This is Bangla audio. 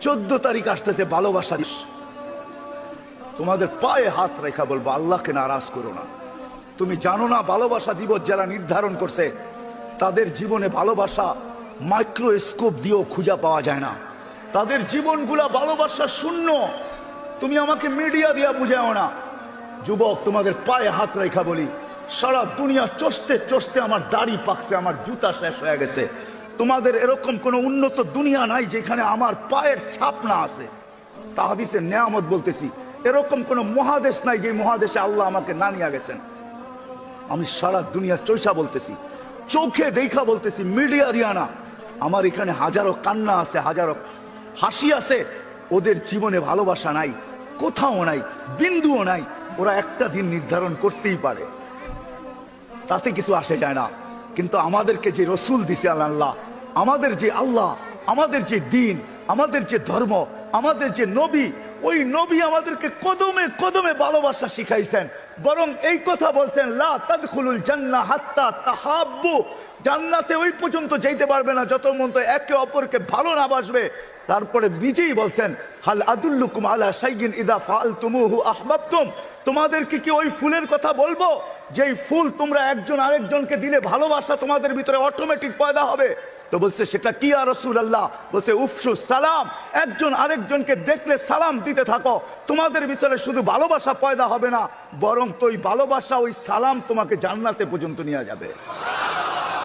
14 তারিখ আসতেছে ভালোবাসা দিবস। তোমাদের পায়ে হাত রেখা বলবো, আল্লাহকে নারাজ করো না। তুমি জানো না ভালোবাসা দিবস যারা নির্ধারণ করছে তাদের জীবনে ভালোবাসা মাইক্রোস্কোপ দিয়েও খুঁজে পাওয়া যায় না। তাদের জীবনগুলা ভালোবাসা শূন্য। তুমি আমাকে মিডিয়া দিয়া বুঝাও না। যুবক, তোমাদের পায়ে হাত রেখা বলি, সারা দুনিয়া চষতে চষতে আমার দাড়ি পাকছে, আমার জুতা শেষ হয়ে গেছে। তোমাদের এরকম কোন উন্নত দুনিয়া নাই যেখানে আমার পায়ের ছাপ না আছে। তাহাদিসের নেয়ামত বলতেছি, এরকম কোন মহাদেশ নাই যে মহাদেশে আল্লাহ আমাকে না নিয়ে গেছেন। আমি সারা দুনিয়া চৈষা বলতেছি, চোখে দেখা বলতেছি, মিডিয়া দিয়া না। আমার এখানে হাজারো কান্না আছে, হাজারো হাসি আছে। ওদের জীবনে ভালোবাসা নাই, কোথাও নাই, বিন্দুও নাই। ওরা একটা দিন নির্ধারণ করতেই পারে, তাতে কিছু আসে যায় না। কিন্তু আমাদেরকে যে রসুল দিছে আল্লাহ, আমাদের যে আল্লাহ, আমাদের যে দিন, আমাদের যে ধর্ম, আমাদের যে নবী, ওই নবী আমাদেরকে কদমে কদমে ভালোবাসা শিখাইছেন। বরং এই কথা বলছেন, লা তাদখুলুল জান্নাহ হাত্তা তাহাব্বু, জান্নাতে ওই পর্যন্ত যেতে পারবে না যত পর্যন্ত একে অপরকে ভালো না বাসবে। তারপরে নিজেই বলছেন, হাল আদুল্লুকুম আলা শাইইন ইযা ফাআলতুমুহু আহবাবতুম, তোমাদেরকে কি ওই ফুলের কথা বলবো যেই ফুল তোমরা একজন আরেকজনকে দিলে ভালোবাসা তোমাদের ভিতরে অটোমেটিক পয়দা হবে? তো বলছে, সেটা কি ইয়া রাসূলুল্লাহ? বলছে, উফশু সালাম, একজন আরেকজনকে দেখলে সালাম দিতে থাকো। তোমাদের ভিতরে শুধু ভালোবাসা পয়দা হবে না, বরং তো ওই ভালোবাসা, ওই সালাম তোমাকে জান্নাতে পর্যন্ত নিয়ে যাবে।